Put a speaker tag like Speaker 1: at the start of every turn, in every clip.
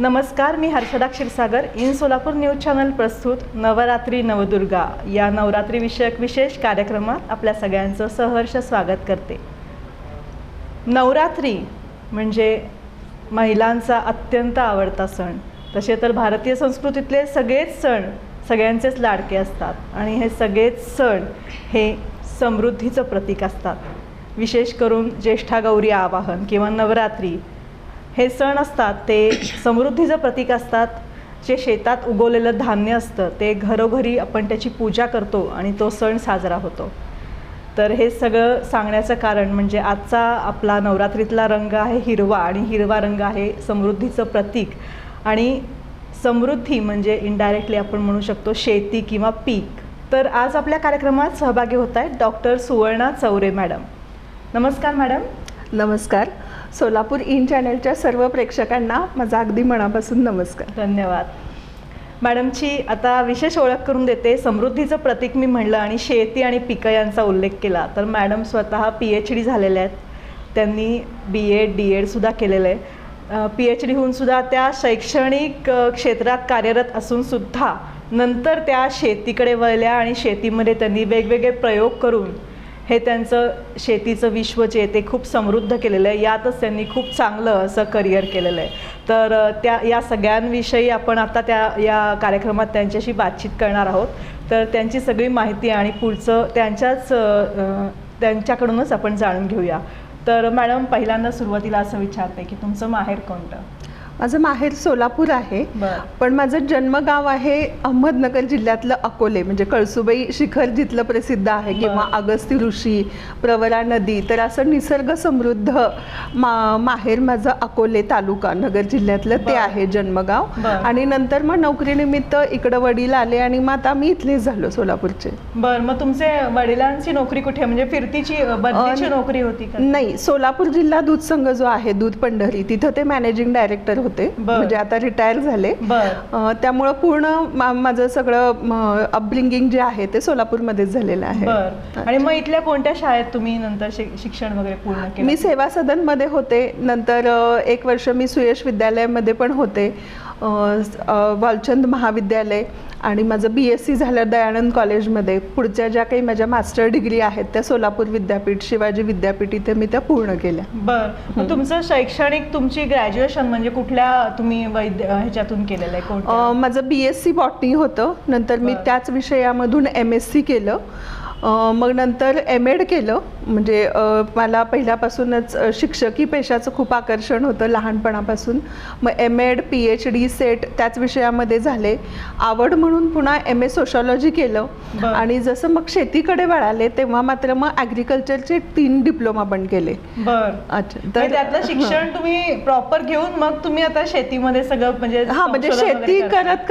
Speaker 1: नमस्कार, मी Harshada Kshirsagar. In Solapur news channel प्रस्तुत नवरात्री नवदुर्गा या नवरात्री विषयक विशेष कार्यक्रमात आपल्या सगळ्यांचं सहर्ष स्वागत करते. नवरात्री म्हणजे महिलांचा अत्यंत आवडता सण. तसे तर भारतीय संस्कृतीतले सगळेच सण सगळ्यांचेच लाडके असतात आणि हे सगळेच सण हे समृद्धीचं प्रतीक असतात. विशेष करून ज्येष्ठा गौरी आवाहन किंवा नवरात्री हे सण असतात ते समृद्धीचं प्रतीक असतात. जे शेतात उगवलेलं धान्य असतं ते घरोघरी आपण त्याची पूजा करतो आणि तो सण साजरा होतो. तर हे सगळं सांगण्याचं कारण म्हणजे आजचा आपला नवरात्रीतला रंग आहे हिरवा आणि हिरवा रंग आहे समृद्धीचं प्रतीक. आणि समृद्धी म्हणजे इनडायरेक्टली आपण म्हणू शकतो शेती किंवा पीक. तर आज आपल्या कार्यक्रमात सहभागी होत आहेत डॉक्टर सुवर्णा चौरे मॅडम. नमस्कार मॅडम.
Speaker 2: नमस्कार. सोलापूर इन चॅनलच्या सर्व प्रेक्षकांना माझा अगदी मनापासून नमस्कार.
Speaker 1: धन्यवाद. मॅडमची आता विशेष ओळख करून देते. समृद्धीचं प्रतीक मी म्हणलं आणि शेती आणि पिकं यांचा उल्लेख केला तर मॅडम स्वतः PhD झालेल्या आहेत. त्यांनी BEd DEdसुद्धा केलेलं आहे. PhD होऊनसुद्धा त्या शैक्षणिक क्षेत्रात कार्यरत असूनसुद्धा नंतर त्या शेतीकडे वळल्या आणि शेतीमध्ये त्यांनी वेगवेगळे प्रयोग करून हे त्यांचं शेतीचं विश्व जे ते खूप समृद्ध केलेलं आहे. यातच त्यांनी खूप चांगलं असं करिअर केलेलं आहे. तर या सगळ्यांविषयी आपण आता या कार्यक्रमात त्यांच्याशी बातचीत करणार आहोत. तर त्यांची सगळी माहिती आणि पुढचं त्यांच्याकडूनच आपण जाणून घेऊया. तर मॅडम, पहिल्यांदा सुरुवातीला असं विचारते की तुमचं माहेर कोणतं?
Speaker 2: माझं माहेर सोलापूर आहे, पण माझं जन्मगाव आहे अहमदनगर जिल्ह्यातलं अकोले, म्हणजे कळसुबाई शिखर जिथलं प्रसिद्ध आहे किंवा अगस्ती ऋषी, प्रवरा नदी. तर असं निसर्ग समृद्ध माहेर माझं अकोले तालुका नगर जिल्ह्यातलं ते आहे जन्मगाव. आणि नंतर मग नोकरीनिमित्त इकडं वडील आले आणि मग आता मी इथलेच झालो सोलापूरचे.
Speaker 1: बरं, मग तुमचे वडिलांची नोकरी कुठे, म्हणजे फिरतीची बदलीची नोकरी होती का?
Speaker 2: नाही, सोलापूर जिल्हा दूध संघ जो आहे दूध पंढरी तिथं ते मॅनेजिंग डायरेक्टर होते. म्हणजे आता रिटायर झाले. त्यामुळं पूर्ण माझं सगळं अपब्रिंगिंग जे आहे ते सोलापूरमध्येच झालेलं आहे.
Speaker 1: आणि मग इथल्या कोणत्या शाळेत तुम्ही नंतर शिक्षण वगैरे पूर्ण केलं?
Speaker 2: मी सेवा सदन मध्ये होते. नंतर 1 वर्ष मी सुयश विद्यालयामध्ये पण होते, वालचंद महाविद्यालय. आणि माझं BSc झालं दयानंद कॉलेजमध्ये. पुढच्या ज्या काही माझ्या मास्टर डिग्री आहेत त्या सोलापूर विद्यापीठ, शिवाजी विद्यापीठ इथे मी त्या पूर्ण केल्या.
Speaker 1: बरं, तुमचं शैक्षणिक तुमची ग्रॅज्युएशन म्हणजे कुठल्या तुम्ही ह्याच्यातून केलेलं आहे?
Speaker 2: माझं BSc बॉटनी होतं. नंतर मी त्याच विषयामधून MSc केलं. मग नंतर M.Ed केलं. म्हणजे मला पहिल्यापासूनच शिक्षकी पेशाचं खूप आकर्षण होतं लहानपणापासून. मग M.Ed PhD सेट त्याच विषयामध्ये झाले. आवड म्हणून पुन्हा MA सोशॉलॉजी केलं. आणि जसं मग शेतीकडे वळाले तेव्हा मात्र मग ॲग्रिकल्चरचे 3 डिप्लोमा पण केले.
Speaker 1: अच्छा, तर त्यातलं शिक्षण तुम्ही प्रॉपर घेऊन मग तुम्ही आता शेतीमध्ये सगळं म्हणजे
Speaker 2: शेती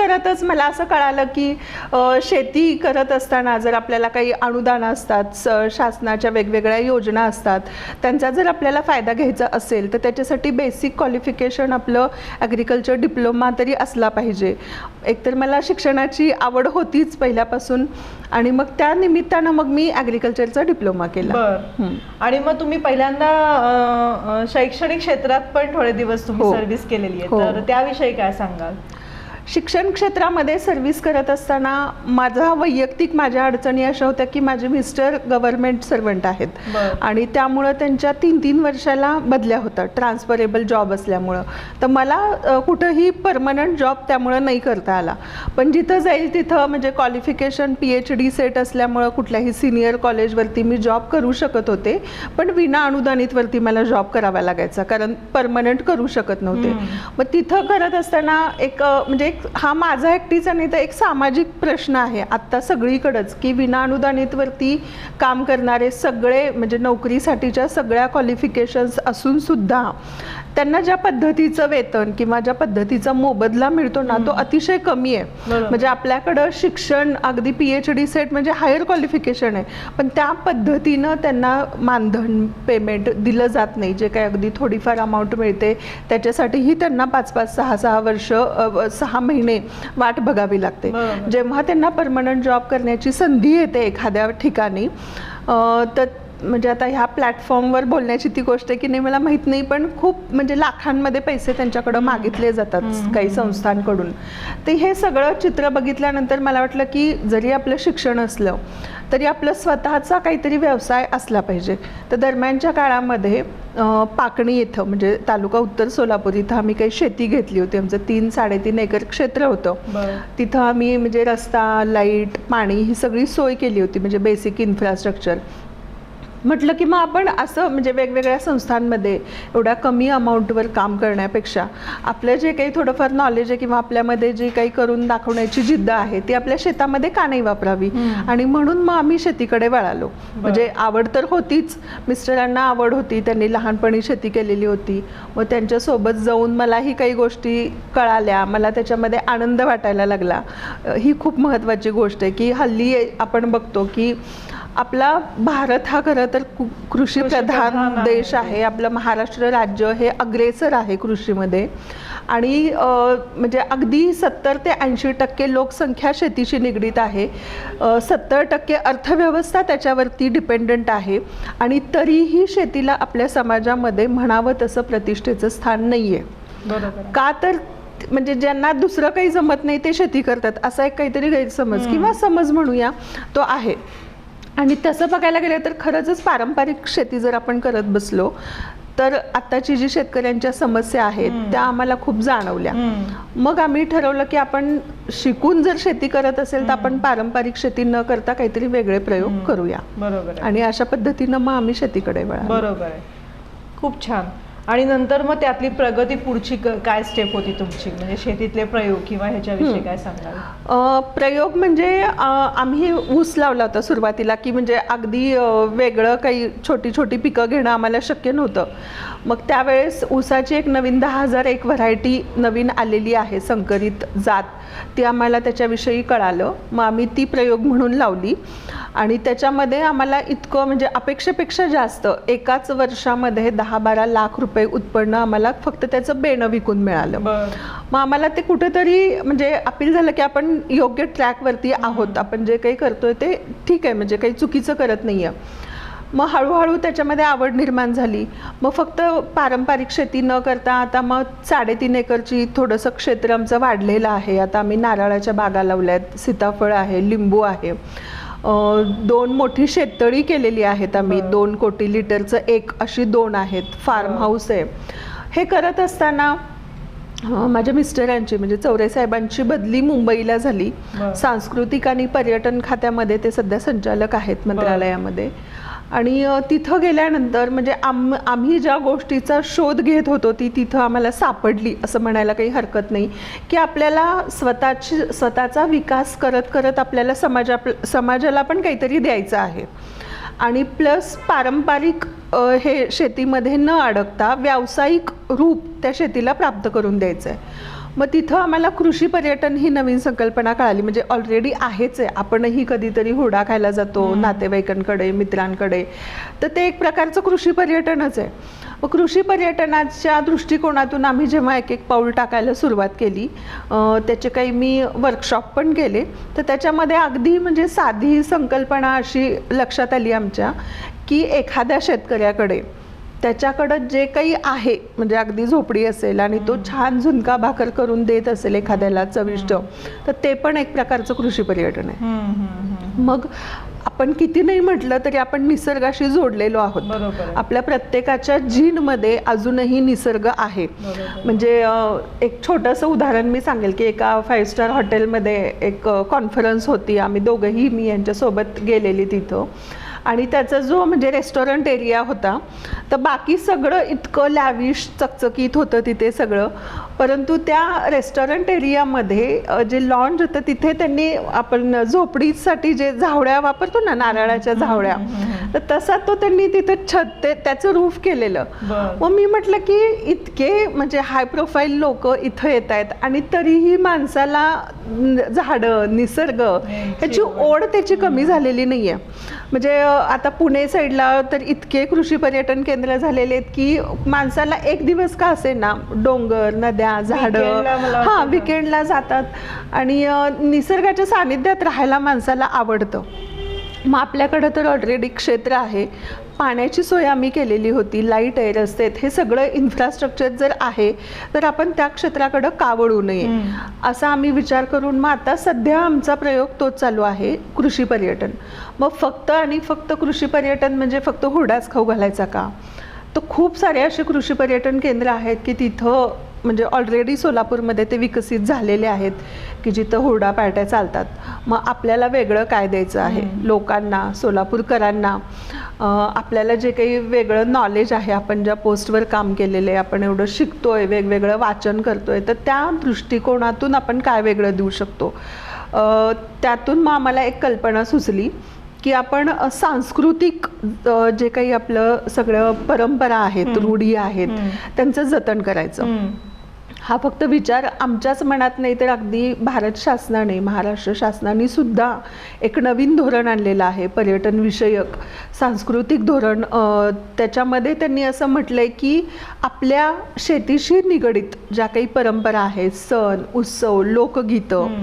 Speaker 2: करतच मला असं कळालं की शेती करत असताना जर आपल्याला काही अनुदान असतात, शासनाच्या वेगवेगळ्या योजना असतात, त्यांचा जर आपल्याला फायदा घ्यायचा असेल तर त्याच्यासाठी बेसिक क्वालिफिकेशन आपलं ॲग्रिकल्चर डिप्लोमा तरी असला पाहिजे. एकतर मला शिक्षणाची आवड होतीच पहिल्यापासून आणि मग त्या निमित्तानं मग मी ॲग्रिकल्चरचा डिप्लोमा केला.
Speaker 1: आणि मग तुम्ही पहिल्यांदा शैक्षणिक क्षेत्रात पण थोडे दिवस तुम्ही सर्व्हिस केलेली आहे, तर त्याविषयी काय सांगाल?
Speaker 2: शिक्षण क्षेत्रामध्ये सर्व्हिस करत असताना माझ्या अडचणी अशा होत्या की माझे मिस्टर गव्हर्नमेंट सर्वंट आहेत आणि त्यामुळं त्यांच्या 3-3 वर्षाला बदल्या होतात, ट्रान्सफरेबल जॉब असल्यामुळं. तर मला कुठंही परमनंट जॉब त्यामुळं नाही करता आला. पण जिथं जाईल तिथं म्हणजे क्वालिफिकेशन PhD सेट असल्यामुळं कुठल्याही सिनियर कॉलेजवरती मी जॉब करू शकत होते, पण विना अनुदानितवरती मला जॉब करावा लागायचा कारण परमनंट करू शकत नव्हते. मग तिथं करत असताना म्हणजे हा माझा एकटीचा नाही तर एक सामाजिक प्रश्न आहे आत्ता सगळीकडेच की विना अनुदानितवरती काम करणारे सगळे म्हणजे नोकरीसाठीच्या सगळ्या क्वालिफिकेशन्स असून सुद्धा त्यांना ज्या पद्धतीचं वेतन किंवा ज्या पद्धतीचा मोबदला मिळतो ना तो अतिशय कमी आहे. म्हणजे आपल्याकडं शिक्षण अगदी PhD सेट म्हणजे हायर क्वालिफिकेशन आहे, पण त्या पद्धतीनं त्यांना मानधन पेमेंट दिलं जात नाही. जे काही अगदी थोडीफार अमाऊंट मिळते त्याच्यासाठीही त्यांना 5-5, 6-6 वर्ष 6 महिने वाट बघावी लागते. जेव्हा त्यांना परमनंट जॉब करण्याची संधी येते एखाद्या ठिकाणी तर म्हणजे आता ह्या प्लॅटफॉर्मवर बोलण्याची ती गोष्ट आहे की नाही मला माहीत नाही, पण खूप म्हणजे लाखांमध्ये पैसे त्यांच्याकडं मागितले जातात काही संस्थांकडून. ते हे सगळं चित्र बघितल्यानंतर मला वाटलं की जरी आपलं शिक्षण असलं तरी आपलं स्वतःचा काहीतरी व्यवसाय असला पाहिजे. तर दरम्यानच्या काळामध्ये पाकणी इथं म्हणजे तालुका उत्तर सोलापूर इथं आम्ही काही शेती घेतली होती. आमचं 3-3.5 एकर क्षेत्र होतं. तिथं आम्ही म्हणजे रस्ता, लाईट, पाणी ही सगळी सोय केली होती, म्हणजे बेसिक इन्फ्रास्ट्रक्चर. म्हटलं की मग आपण असं म्हणजे वेगवेगळ्या संस्थांमध्ये एवढ्या कमी अमाऊंटवर काम करण्यापेक्षा आपलं जे काही थोडंफार नॉलेज आहे किंवा आपल्यामध्ये जी काही करून दाखवण्याची जिद्द आहे ती आपल्या शेतामध्ये का नाही वापरावी. आणि म्हणून मग आम्ही शेतीकडे वळालो. म्हणजे आवड तर होतीच, मिस्टरांना आवड होती, त्यांनी लहानपणी शेती केलेली होती. मग त्यांच्यासोबत जाऊन मलाही काही गोष्टी कळाल्या, मला त्याच्यामध्ये आनंद वाटायला लागला. ही खूप महत्त्वाची गोष्ट आहे की हल्ली आपण बघतो की आपला भारत हा खरं तर कृषी प्रधान देश आहे. आपलं महाराष्ट्र राज्य हे अग्रेसर आहे कृषीमध्ये. आणि म्हणजे अगदी 70 ते 80% लोकसंख्या शेतीशी निगडीत आहे. 70% अर्थव्यवस्था त्याच्यावरती डिपेंडंट आहे. आणि तरीही शेतीला आपल्या समाजामध्ये म्हणावं तसं प्रतिष्ठेचं स्थान नाही आहे. का तर म्हणजे ज्यांना दुसरं काही जमत नाही ते शेती करतात असा एक काहीतरी गैरसमज किंवा समज म्हणूया तो आहे. आणि तसं बघायला गेलं तर खरंच पारंपरिक शेती जर आपण करत बसलो तर आत्ताची जी शेतकऱ्यांच्या समस्या आहेत त्या आम्हाला खूप जाणवल्या. मग आम्ही ठरवलं की आपण शिकून जर शेती करत असेल तर आपण पारंपरिक शेती न करता काहीतरी वेगळे प्रयोग करूया.
Speaker 1: बरोबर.
Speaker 2: आणि अशा पद्धतीनं मग आम्ही शेतीकडे वळालो.
Speaker 1: बरोबर आहे, खूप छान. आणि नंतर मग त्यातली प्रगती पुढची काय स्टेप होती तुमची, म्हणजे शेतीतले प्रयोग किंवा ह्याच्याविषयी काय सांगाल?
Speaker 2: प्रयोग म्हणजे आम्ही ऊस लावला होता सुरुवातीला, की म्हणजे अगदी वेगळं काही छोटी छोटी पिकं घेणं आम्हाला शक्य नव्हतं. मग त्यावेळेस ऊसाची एक नवीन 10,001 व्हरायटी नवीन आलेली आहे, संकरित जात, ती आम्हाला त्याच्याविषयी कळालं. मग आम्ही ती प्रयोग म्हणून लावली. आणि त्याच्यामध्ये आम्हाला इतकं म्हणजे अपेक्षेपेक्षा जास्त एकाच वर्षामध्ये 10-12 लाख रुपये उत्पन्न आम्हाला फक्त त्याचं बेणं विकून मिळालं. मग आम्हाला ते कुठेतरी म्हणजे अपील झालं की आपण योग्य ट्रॅकवरती आहोत, आपण जे काही करतोय ते ठीक आहे, म्हणजे काही चुकीचं करत नाही आहे. मग हळूहळू त्याच्यामध्ये आवड निर्माण झाली. मग फक्त पारंपरिक शेती न करता आता मग 3.5 एकरची थोडंसं क्षेत्र आमचं वाढलेलं आहे. आता आम्ही नारळाच्या बागा लावल्यात, सीताफळ आहे, लिंबू आहे. 2 मोठी शेततळी केलेली आहेत आम्ही, 2 कोटी लिटरचं एक अशी 2 आहेत. फार्म हाऊस आहे. हे करत असताना माझ्या मिस्टरांची म्हणजे चौरे साहेबांची बदली मुंबईला झाली. सांस्कृतिक आणि पर्यटन खात्यामध्ये ते सध्या संचालक आहेत मंत्रालयामध्ये. आणि तिथं गेल्यानंतर म्हणजे आम्ही ज्या गोष्टीचा शोध घेत होतो ती तिथं आम्हाला सापडली असं म्हणायला काही हरकत नाही. की आपल्याला स्वतःचा विकास करत करत आपल्याला समाजाला पण काहीतरी द्यायचं आहे. आणि प्लस पारंपरिक हे शेतीमध्ये न अडकता व्यावसायिक रूप त्या शेतीला प्राप्त करून द्यायचं आहे. मग तिथं आम्हाला कृषी पर्यटन ही नवीन संकल्पना कळाली. म्हणजे ऑलरेडी आहेच आहे, आपणही कधीतरी हुरडा खायला जातो नातेवाईकांकडे, मित्रांकडे, तर ते एक प्रकारचं कृषी पर्यटनच आहे. मग कृषी पर्यटनाच्या दृष्टिकोनातून आम्ही जेव्हा एक एक पाऊल टाकायला सुरुवात केली, त्याचे काही मी वर्कशॉप पण केले. तर त्याच्यामध्ये अगदी म्हणजे साधी संकल्पना अशी लक्षात आली आमच्या की एखाद्या शेतकऱ्याकडे त्याच्याकडं जे काही आहे म्हणजे अगदी झोपडी असेल आणि तो छान झुणका भाकर करून देत असेल एखाद्याला चविष्ट, तर ते पण एक प्रकारचं कृषी पर्यटन आहे. मग आपण किती नाही म्हटलं तरी आपण निसर्गाशी जोडलेलो आहोत. आपल्या प्रत्येकाच्या जीनमध्ये अजूनही निसर्ग आहे. म्हणजे एक छोटंसं उदाहरण मी सांगेल की एका 5 स्टार हॉटेलमध्ये एक कॉन्फरन्स होती. आम्ही दोघंही, मी यांच्यासोबत गेलेली तिथं. आणि त्याचा जो म्हणजे रेस्टॉरंट एरिया होता, तर बाकी सगळं इतकं लॅविश चकचकीत होतं तिथे सगळं. परंतु त्या रेस्टॉरंट एरियामध्ये जे लॉन्ज होतं तिथे त्यांनी आपण झोपडीसाठी जे झावड्या वापरतो ना, नारळाच्या झावड्या, तर तसा तो त्यांनी तिथे छत त्याचं रूफ केलेलं. मग मी म्हटलं की इतके म्हणजे हाय प्रोफाईल लोक इथं येत आहेत आणि तरीही माणसाला झाडं, निसर्ग ह्याची ओढ त्याची कमी झालेली नाही आहे. म्हणजे आता पुणे साईडला तर इतके कृषी पर्यटन केंद्र झालेले आहेत की माणसाला एक दिवस का असे ना, डोंगर, नद्या, झाडं, विकेंडला जातात आणि निसर्गाच्या सानिध्यात राहायला माणसाला आवडतं. मग आपल्याकडं तर ऑलरेडी क्षेत्र आहे, पाण्याची सोय आम्ही केलेली होती, लाईट आहे, रस्ते आहेत, हे सगळं इन्फ्रास्ट्रक्चर जर आहे तर आपण त्या क्षेत्राकडं का वळू नये असा आम्ही विचार करून मग आता सध्या आमचा प्रयोग तोच चालू आहे, कृषी पर्यटन. मग फक्त आणि फक्त कृषी पर्यटन म्हणजे फक्त हुरडाच खाऊ घालायचा का? तर खूप सारे असे कृषी पर्यटन केंद्र आहेत की तिथं म्हणजे ऑलरेडी सोलापूरमध्ये ते विकसित झालेले आहेत की जिथं हुरडा पार्ट्या चालतात. मग आपल्याला वेगळं काय द्यायचं आहे लोकांना, सोलापूरकरांना? आपल्याला जे काही वेगळं नॉलेज आहे, आपण ज्या पोस्टवर काम केलेलं आहे, आपण एवढं शिकतोय, वेगवेगळं वाचन करतोय, तर त्या दृष्टिकोनातून आपण काय वेगळं देऊ शकतो? त्यातून मग आम्हाला एक कल्पना सुचली की आपण सांस्कृतिक जे काही आपलं सगळं परंपरा आहेत, रूढी आहेत, त्यांचं जतन करायचं. हा फक्त विचार आमच्याच मनात नाही तर अगदी भारत शासनाने, महाराष्ट्र शासनाने सुद्धा एक नवीन धोरण आणलेलं आहे, पर्यटन विषयक सांस्कृतिक धोरण. त्याच्यामध्ये त्यांनी असं म्हटलंय की आपल्या शेतीशी निगडित ज्या काही परंपरा आहेत, सण, उत्सव, लोकगीतं,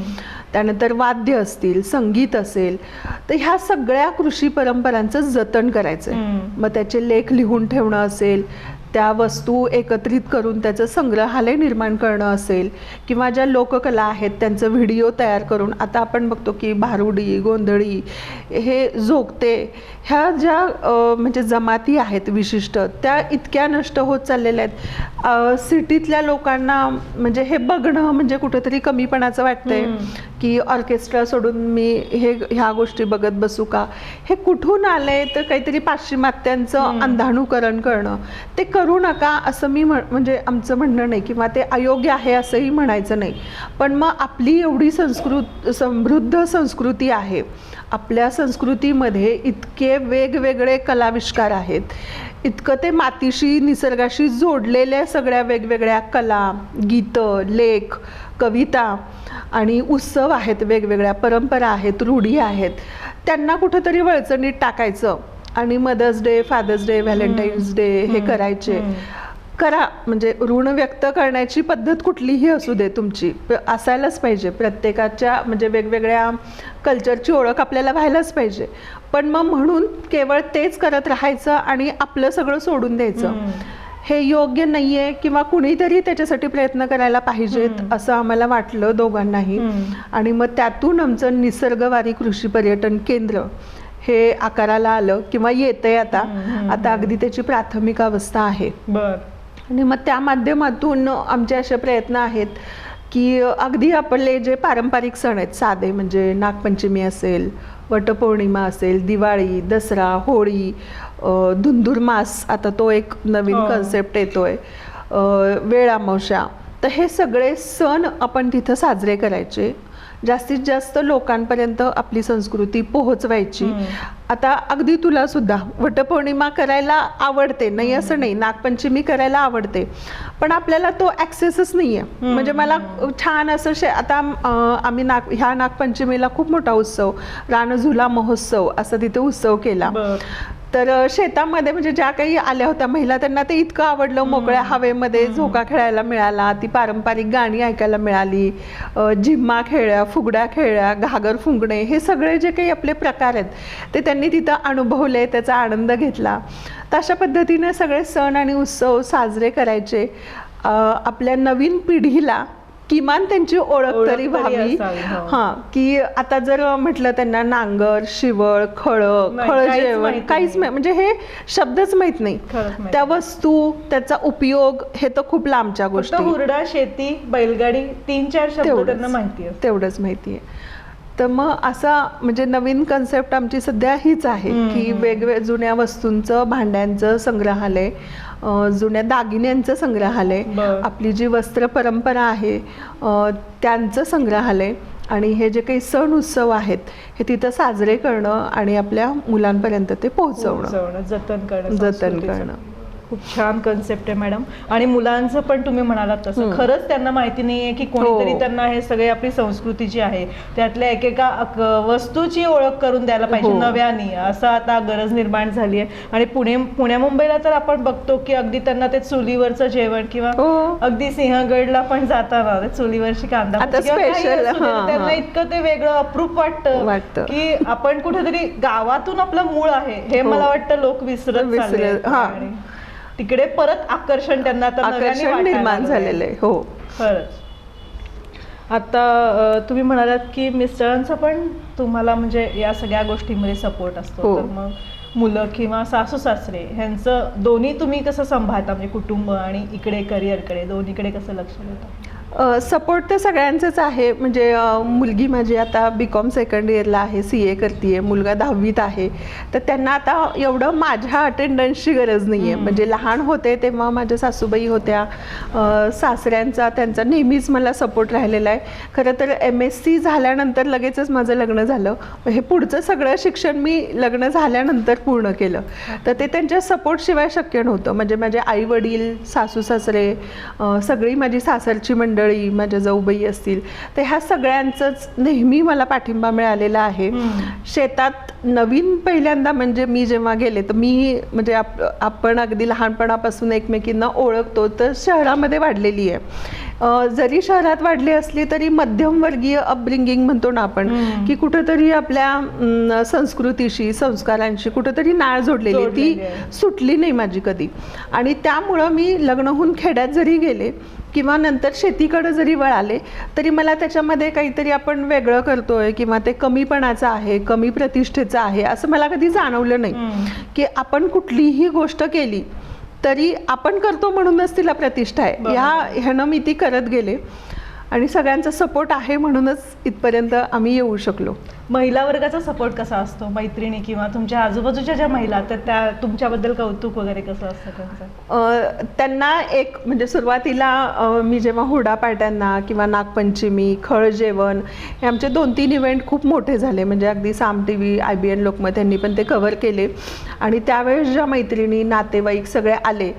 Speaker 2: त्यानंतर वाद्य असतील, संगीत असेल, तर ह्या सगळ्या कृषी परंपरांचं जतन करायचं आहे. मग त्याचे लेख लिहून ठेवणं असेल, त्या वस्तू एकत्रित करून त्याचं संग्रहालय निर्माण करणं असेल, किंवा ज्या लोककला आहेत त्यांचं व्हिडिओ तयार करून, आता आपण बघतो की भारुडी, गोंधळी, हे जोगते, ह्या ज्या म्हणजे जमाती आहेत विशिष्ट, त्या इतक्या नष्ट होत चाललेल्या आहेत. सिटीतल्या लोकांना म्हणजे हे बघणं म्हणजे कुठेतरी कमीपणाचं वाटतंय की ऑर्केस्ट्रा सोडून मी ह्या गोष्टी बघत बसू का? हे कुठून आलंय? तर काहीतरी पाश्चिमात्यांचं अंधानुकरण करणं, ते करू नका असं मी म्हणजे आमचं म्हणणं नाही, किंवा ते अयोग्य आहे असंही म्हणायचं नाही. पण मग आपली एवढी समृद्ध संस्कृती आहे, आपल्या संस्कृतीमध्ये इतके वेगवेगळे कलाविष्कार आहेत, इतकं ते मातीशी, निसर्गाशी जोडलेल्या सगळ्या वेगवेगळ्या कला, गीतं, लेख, कविता आणि उत्सव आहेत, वेगवेगळ्या परंपरा आहेत, रूढी आहेत, त्यांना कुठंतरी वळचणीत टाकायचं आणि Mother's Day, Father's Day, Valentine's Day हे करायचे. करा, म्हणजे ऋण व्यक्त करण्याची पद्धत कुठलीही असू दे तुमची, असायलाच पाहिजे. प्रत्येकाच्या म्हणजे वेगवेगळ्या कल्चरची ओळख आपल्याला व्हायलाच पाहिजे. पण मग म्हणून केवळ तेच करत राहायचं आणि आपलं सगळं सोडून द्यायचं, हे योग्य नाही आहे, किंवा कुणीतरी त्याच्यासाठी प्रयत्न करायला पाहिजेत असं आम्हाला वाटलं दोघांनाही. आणि मग त्यातून आमचं निसर्गवारी कृषी पर्यटन केंद्र हे आकाराला आलं, किंवा येतंय आता अगदी त्याची प्राथमिक अवस्था आहे. आणि मग त्या माध्यमातून आमचे असे प्रयत्न आहेत की अगदी आपले जे पारंपरिक सण आहेत साधे, म्हणजे नागपंचमी असेल, वटपौर्णिमा असेल, दिवाळी, दसरा, होळी, धुंधुरमास, आता तो एक नवीन कन्सेप्ट येतोय, वेळ अमावस्या, तर हे सगळे सण आपण तिथं साजरे करायचे, जास्तीत जास्त लोकांपर्यंत आपली संस्कृती पोहोचवायची. आता अगदी तुला सुद्धा वटपौर्णिमा करायला आवडते, नाही असं नाही, नागपंचमी करायला आवडते, पण आपल्याला तो ॲक्सेसच नाही आहे. म्हणजे मला छान असं आता आम्ही ह्या नागपंचमीला खूप मोठा उत्सव, रानझुला महोत्सव असं तिथे उत्सव केला. तर शेतामध्ये म्हणजे ज्या काही आल्या होत्या महिला, त्यांना ते इतकं आवडलं, मोकळ्या हवेमध्ये झोका खेळायला मिळाला, ती पारंपरिक गाणी ऐकायला मिळाली, झिम्मा खेळल्या, फुगड्या खेळल्या, घागर फुंकणे, हे सगळे जे काही आपले प्रकार आहेत ते त्यांनी तिथं अनुभवले, त्याचा आनंद घेतला. तर अशा पद्धतीने सगळे सण आणि उत्सव साजरे करायचे. आपल्या नवीन पिढीला किमान त्यांची ओळख तरी व्हावी. हां, की आता जर म्हटलं त्यांना नांगर, शिवळ, खळ जेवण काहीच म्हणजे हे शब्दच माहित नाही, त्या वस्तू, त्याचा उपयोग, हे तर खूप लांबच्या गोष्टी.
Speaker 1: हुरडा, शेती, बैलगाडी, 3-4 शब्द त्यांना माहिती आहे,
Speaker 2: तेवढंच माहिती आहे. तर मग असा म्हणजे नवीन कन्सेप्ट आमची सध्या हीच आहे की वेगवेगळ्या जुन्या वस्तूंचं, भांड्यांचं संग्रहालय, जुन्या दागिन्यांचं संग्रहालय, आपली जी वस्त्र परंपरा आहे त्यांचं संग्रहालय, आणि हे जे काही सण उत्सव आहेत हे तिथं साजरे करणं आणि आपल्या मुलांपर्यंत ते पोहोचवणं,
Speaker 1: जतन करणं. खूप छान कन्सेप्ट आहे मॅडम. आणि मुलांचं पण तुम्ही म्हणालात तसं खरंच त्यांना माहिती नाहीये की कोणीतरी त्यांना हे सगळे आपली संस्कृती जी आहे त्यातल्या एकेका वस्तूची ओळख करून द्यायला पाहिजे नव्याने, असं आता गरज निर्माण झाली आहे. आणि पुण्या मुंबईला तर आपण बघतो की अगदी त्यांना ते चुलीवरचं जेवण किंवा अगदी सिंहगडला पण जाताना चुलीवरची कांदा त्यांना इतकं ते वेगळं अप्रूप वाटतं की आपण कुठेतरी गावातून आपलं मूळ आहे हे मला वाटतं लोक विसरत चालले आणि तिकडे परत आकर्षण त्यांना
Speaker 2: निर्माण झालेलं आहे. हो
Speaker 1: खरंच. आता तुम्ही म्हणालात की मिस्टरांचा पण तुम्हाला म्हणजे या सगळ्या गोष्टींमध्ये सपोर्ट असतो, तर मग मुलं किंवा सासू सासरे ह्यांचं दोन्ही तुम्ही कसं सांभाळता, म्हणजे कुटुंब आणि इकडे करिअरकडे दोन्हीकडे कसं लक्ष देता?
Speaker 2: सपोर्ट तर सगळ्यांचंच आहे. म्हणजे मुलगी माझी आता BCom सेकंड इयरला आहे, CA करते, मुलगा 10वीत आहे. तर त्यांना आता एवढं माझ्या अटेंडन्सची गरज नाही आहे. म्हणजे लहान होते तेव्हा माझ्या सासूबाई होत्या, सासऱ्यांचा त्यांचा नेहमीच मला सपोर्ट राहिलेला आहे. खरं तर MSc झाल्यानंतर लगेचच माझं लग्न झालं. हे पुढचं सगळं शिक्षण मी लग्न झाल्यानंतर पूर्ण केलं. तर ते त्यांच्या सपोर्टशिवाय शक्य नव्हतं. म्हणजे माझे आई वडील, सासू सासरे, सगळी माझी सासरची मंडळी, माझ्या जाऊबाई असतील, तर ह्या सगळ्यांचंच नेहमी मला पाठिंबा मिळालेला आहे. शेतात नवीन पहिल्यांदा म्हणजे मी जेव्हा गेले तर मी म्हणजे आपण अगदी लहानपणापासून एकमेकींना ओळखतो, तर शहरामध्ये वाढलेली आहे. जरी शहरात वाढली असली तरी मध्यमवर्गीय अपब्रिंगिंग म्हणतो ना आपण, की कुठेतरी आपल्या संस्कृतीशी, संस्कारांशी कुठेतरी नाळ जोडलेली, ती सुटली नाही माझी कधी. आणि त्यामुळं मी लग्न होऊन खेड्यात जरी गेले किंवा नंतर शेतीकडे जरी वळाले तरी मला त्याच्यामध्ये काहीतरी आपण वेगळं करतोय किंवा ते कमीपणाचं आहे, कमी प्रतिष्ठेचं आहे असं मला कधी जाणवलं नाही. की आपण कुठलीही गोष्ट केली तरी आपण करतो म्हणूनच तिला प्रतिष्ठा आहे, ह्यानं मी ती करत गेले. आणि सगळ्यांचा सपोर्ट आहे म्हणूनच इथपर्यंत आम्ही येऊ शकलो.
Speaker 1: महिला वर्गाचा सपोर्ट कसा असतो, मैत्रिणी किंवा तुमच्या आजूबाजूच्या ज्या महिला तर त्या तुमच्याबद्दल कौतुक वगैरे कसं असतं त्यांचं?
Speaker 2: त्यांना एक म्हणजे सुरुवातीला मी जेव्हा हुरडा पाट्यांना किंवा नागपंचमी, खळ जेवण हे आमचे 2-3 इव्हेंट खूप मोठे झाले. म्हणजे अगदी साम TV, IBN लोकमत यांनी पण ते कव्हर केले. आणि त्यावेळेस ज्या मैत्रिणी, नातेवाईक सगळे आले,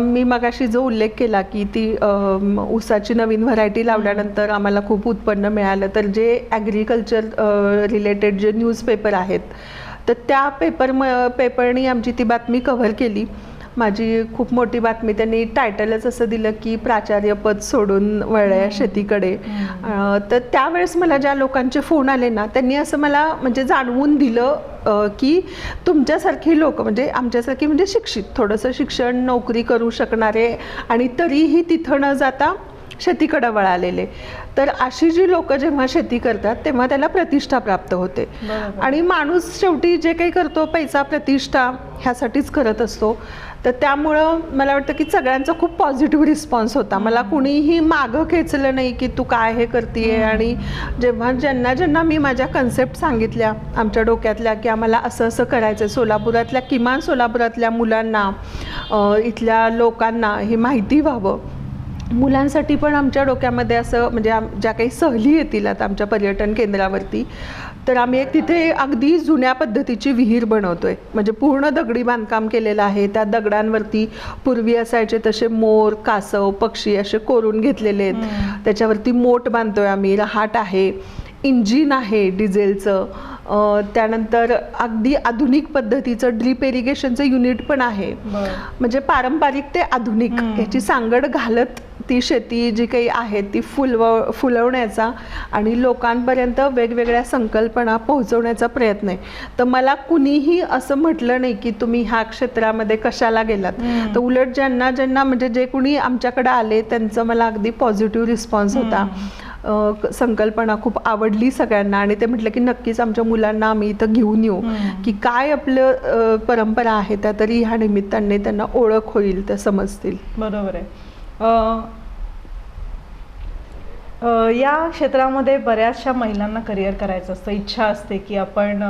Speaker 2: मी मगाशी जो उल्लेख केला की ती ऊसाची नवीन व्हरायटी लावल्यानंतर आम्हाला खूप उत्पन्न मिळालं, तर जे ॲग्रिकल्चर रिलेटेड जे न्यूजपेपर आहेत तर त्या पेपरनी आमची ती बातमी कव्हर केली. माझी खूप मोठी बातमी त्यांनी टायटलच असं दिलं की प्राचार्यपद सोडून वळल्या शेतीकडे. तर त्यावेळेस मला ज्या लोकांचे फोन आले ना, त्यांनी असं मला म्हणजे जाणवून दिलं की तुमच्यासारखी लोक म्हणजे आमच्यासारखी म्हणजे शिक्षित, थोडंसं शिक्षण, नोकरी करू शकणारे आणि तरीही तिथं न जाता शेतीकडे वळालेले, तर अशी जी लोक जेव्हा शेती करतात तेव्हा त्याला प्रतिष्ठा प्राप्त होते. आणि माणूस शेवटी जे काही करतो पैसा, प्रतिष्ठा ह्यासाठीच करत असतो. तर त्यामुळं मला वाटतं की सगळ्यांचा खूप पॉझिटिव्ह रिस्पॉन्स होता. मला कुणीही मागं खेचलं नाही की तू काय हे करतेय. आणि जेव्हा ज्यांना मी माझ्या कन्सेप्ट सांगितल्या आमच्या डोक्यातल्या की आम्हाला असं असं करायचं, सोलापुरातल्या किमान सोलापुरातल्या मुलांना, इथल्या लोकांना ही माहिती व्हावं, मुलांसाठी पण आमच्या डोक्यामध्ये असं म्हणजे ज्या काही सहली येतील आता आमच्या पर्यटन केंद्रावरती, तर आम्ही एक तिथे अगदी जुन्या पद्धतीची विहीर बनवतोय. म्हणजे पूर्ण दगडी बांधकाम केलेलं आहे. त्या दगडांवरती पूर्वी असायचे तसे मोर, कासव, पक्षी असे कोरून घेतलेले आहेत. त्याच्यावरती मोठ बांधतोय आम्ही, रहाट आहे, इंजिन आहे डिझेलचं, त्यानंतर अगदी आधुनिक पद्धतीचं ड्रीप इरिगेशनचं युनिट पण आहे. म्हणजे पारंपरिक ते आधुनिक याची सांगड घालत ती शेती जी काही आहे ती फुलवण्याचा आणि लोकांपर्यंत वेगवेगळ्या संकल्पना पोहोचवण्याचा प्रयत्न आहे. तर मला कुणीही असं म्हटलं नाही की तुम्ही ह्या क्षेत्रामध्ये कशाला गेलात. तर उलट ज्यांना म्हणजे जे कुणी आमच्याकडे आले त्यांचं मला अगदी पॉझिटिव्ह रिस्पॉन्स होता. संकल्पना खूप आवडली सगळ्यांना आणि ते म्हटलं की नक्कीच आमच्या मुलांना आम्ही इथं घेऊन येऊ की काय आपलं परंपरा आहे त्या तरी ह्या निमित्ताने त्यांना ओळख होईल, त्या समजतील.
Speaker 1: बरोबर आहे. या क्षेत्रामध्ये बऱ्याचशा महिलांना करिअर करायचं असतं, इच्छा असते की आपण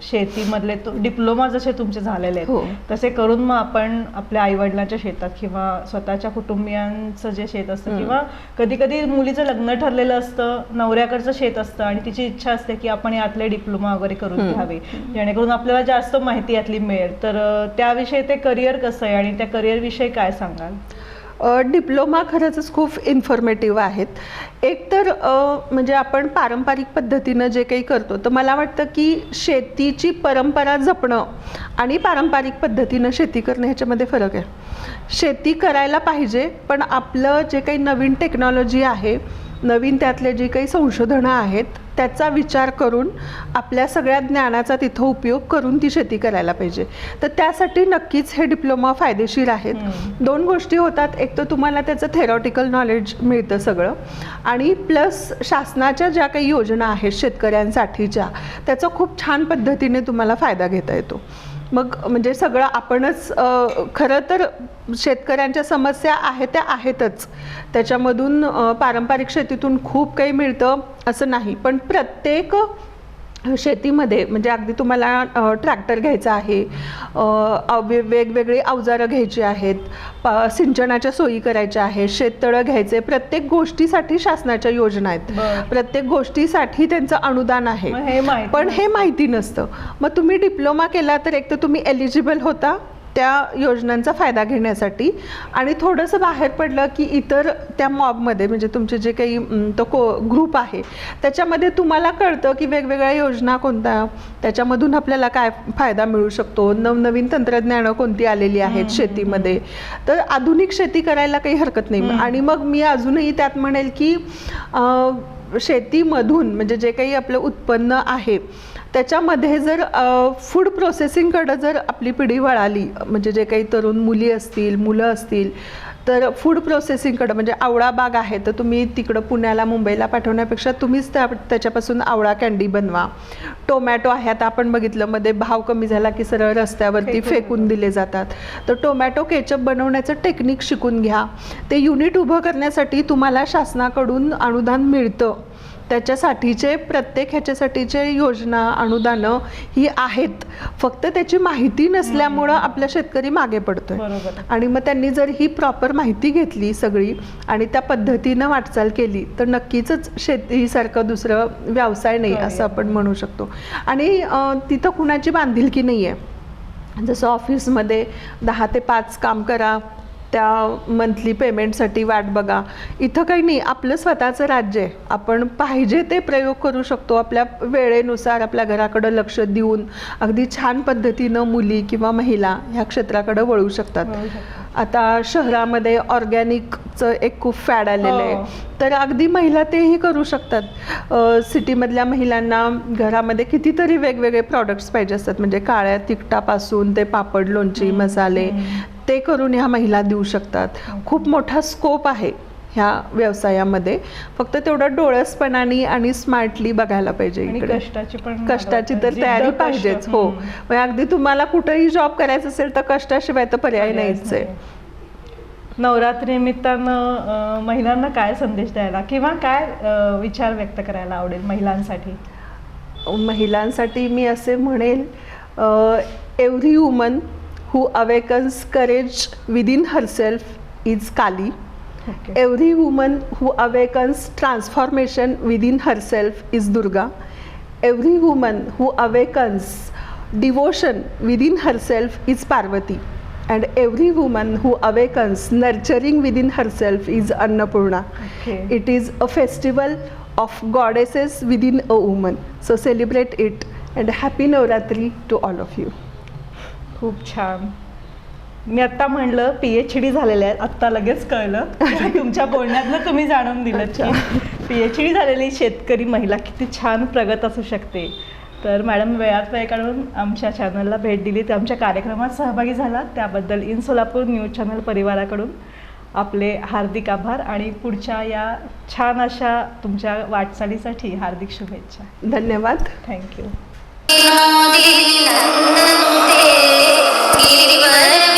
Speaker 1: शेतीमधले डिप्लोमा जसे तुमचे झालेले आहेत,
Speaker 2: हो.
Speaker 1: तसे करून मग आपण आपल्या आईवडिलांच्या शेतात किंवा स्वतःच्या कुटुंबियांचं जे शेत असतं किंवा कधी कधी मुलीचं लग्न ठरलेलं असतं, नवऱ्याकडचं शेत असतं आणि तिची इच्छा असते की आपण यातले डिप्लोमा वगैरे करून घ्यावे जेणेकरून आपल्याला जास्त माहिती यातली मिळेल. तर त्याविषयी ते करिअर कसं आहे आणि त्या करिअरविषयी काय सांगाल?
Speaker 2: डिप्लोमा खरंच खूप इन्फॉर्मेटिव्ह आहेत. एक तर म्हणजे आपण पारंपरिक पद्धतीनं जे काही करतो, तर मला वाटतं की शेतीची परंपरा जपणं आणि पारंपरिक पद्धतीनं शेती करणं ह्याच्यामध्ये फरक आहे. शेती करायला पाहिजे, पण आपलं जे काही नवीन टेक्नॉलॉजी आहे, नवीन त्यातले जे काही संशोधनं आहेत, त्याचा विचार करून आपल्या सगळ्या ज्ञानाचा तिथं उपयोग करून ती शेती करायला पाहिजे. तर त्यासाठी नक्कीच हे डिप्लोमा फायदेशीर आहेत. 2 गोष्टी होतात. एक तर तुम्हाला त्याचं थेरॉटिकल नॉलेज मिळतं सगळं, आणि प्लस शासनाच्या ज्या काही योजना आहेत शेतकऱ्यांसाठीच्या, त्याचा खूप छान पद्धतीने तुम्हाला फायदा घेता येतो. मग म्हणजे सगळं आपणच खरं तर शेतकऱ्यांच्या समस्या आहेत त्या आहेतच, त्याच्यामधून पारंपरिक शेतीतून खूप काही मिळतं असं नाही, पण प्रत्येक शेतीमध्ये म्हणजे अगदी तुम्हाला ट्रॅक्टर घ्यायचा आहे, वेगवेगळी अवजारं घ्यायची आहेत, सिंचनाच्या सोयी करायच्या आहेत, शेततळं घ्यायचे, प्रत्येक गोष्टीसाठी शासनाच्या योजना आहेत, प्रत्येक गोष्टीसाठी त्यांचं अनुदान आहे, पण हे माहिती नसतं. मग तुम्ही डिप्लोमा केला तर एक तर तुम्ही एलिजिबल होता त्या योजनांचा फायदा घेण्यासाठी, आणि थोडंसं बाहेर पडलं की इतर त्या मॉबमध्ये म्हणजे तुमचे जे काही ग्रुप आहे त्याच्यामध्ये तुम्हाला कळतं की वेगवेगळ्या योजना कोणत्या, त्याच्यामधून आपल्याला काय फायदा मिळू शकतो, नवनवीन तंत्रज्ञानं कोणती आलेली आहेत शेतीमध्ये, तर आधुनिक शेती करायला काही हरकत नाही. आणि मग मी अजूनही त्यात म्हणेल की शेतीमधून म्हणजे जे काही आपलं उत्पन्न आहे त्याच्यामध्ये जर फूड प्रोसेसिंगकडं जर आपली पिढी वळाली, म्हणजे जे काही तरुण मुली असतील, मुलं असतील, तर फूड प्रोसेसिंगकडं म्हणजे आवळा बाग आहे तर तुम्ही तिकडं पुण्याला मुंबईला पाठवण्यापेक्षा तुम्हीच त्याच्यापासून आवळा कँडी बनवा. टोमॅटो आहे, आता आपण बघितलं मध्ये भाव कमी झाला की सरळ रस्त्यावरती फेकून दिले जातात, तर टोमॅटो केचप बनवण्याचं टेक्निक शिकून घ्या. ते युनिट उभं करण्यासाठी तुम्हाला शासनाकडून अनुदान मिळतं, त्याच्यासाठीचे प्रत्येक ह्याच्यासाठीचे योजना अनुदानं ही आहेत, फक्त त्याची माहिती नसल्यामुळं आपला शेतकरी मागे पडतोय. आणि मग त्यांनी जर ही प्रॉपर माहिती घेतली सगळी आणि त्या पद्धतीनं वाटचाल केली तर नक्कीच शेतीसारखं दुसरं व्यवसाय नाही असं आपण म्हणू शकतो. आणि तिथं कुणाची बांधिलकी नाही आहे. जसं ऑफिसमध्ये 10 ते 5 काम करा, त्या मंथली पेमेंटसाठी वाट बघा, इथं काही नाही. आपलं स्वतःचं राज्य आहे, आपण पाहिजे ते प्रयोग करू शकतो. आपल्या वेळेनुसार आपल्या घराकडं लक्ष देऊन अगदी छान पद्धतीनं मुली किंवा महिला ह्या क्षेत्राकडं वळू शकतात. आता शहरामध्ये ऑर्गॅनिकचं एक खूप फॅड आलेलं आहे, तर अगदी महिला तेही करू शकतात. सिटीमधल्या महिलांना घरामध्ये कितीतरी वेगवेगळे प्रॉडक्ट्स पाहिजे असतात, म्हणजे काळ्या तिखटापासून ते पापड, लोणची, मसाले, ते करून ह्या महिला देऊ शकतात. खूप मोठा स्कोप आहे ह्या व्यवसायामध्ये, फक्त तेवढं डोळसपणाने आणि स्मार्टली बघायला पाहिजे. इकडे कष्टाची तर तयारी पाहिजेच. हो, अगदी तुम्हाला कुठेही जॉब करायचं असेल तर कष्टाशिवाय तर पर्याय नाहीच आहे.
Speaker 1: नवरात्री निमित्तानं महिलांना काय संदेश द्यायला किंवा काय विचार व्यक्त करायला आवडेल महिलांसाठी?
Speaker 2: महिलांसाठी मी असे म्हणेल, every woman who awakens courage within herself is Kali. Every woman who awakens transformation within herself is Durga. Every woman who awakens devotion within herself is Parvati. And every woman who awakens nurturing within herself is Annapurna. It is a festival of goddesses within a woman. So celebrate it, and happy Navratri to all of you.
Speaker 1: खूप छान. मी आत्ता म्हणलं PhD झालेले आहेत, आत्ता लगेच कळलं तुमच्या बोलण्यातनं तुम्ही जाणून दिलं की PhD झालेली शेतकरी महिला किती छान प्रगत असू शकते. तर मॅडम वेळात वेळ काढून आमच्या चॅनलला भेट दिली, तर आमच्या कार्यक्रमात सहभागी झाला त्याबद्दल इन सोलापूर न्यूज चॅनल परिवाराकडून आपले हार्दिक आभार आणि पुढच्या या छान अशा तुमच्या वाटचालीसाठी हार्दिक शुभेच्छा.
Speaker 2: धन्यवाद.
Speaker 1: थँक्यू.
Speaker 3: गिरिवर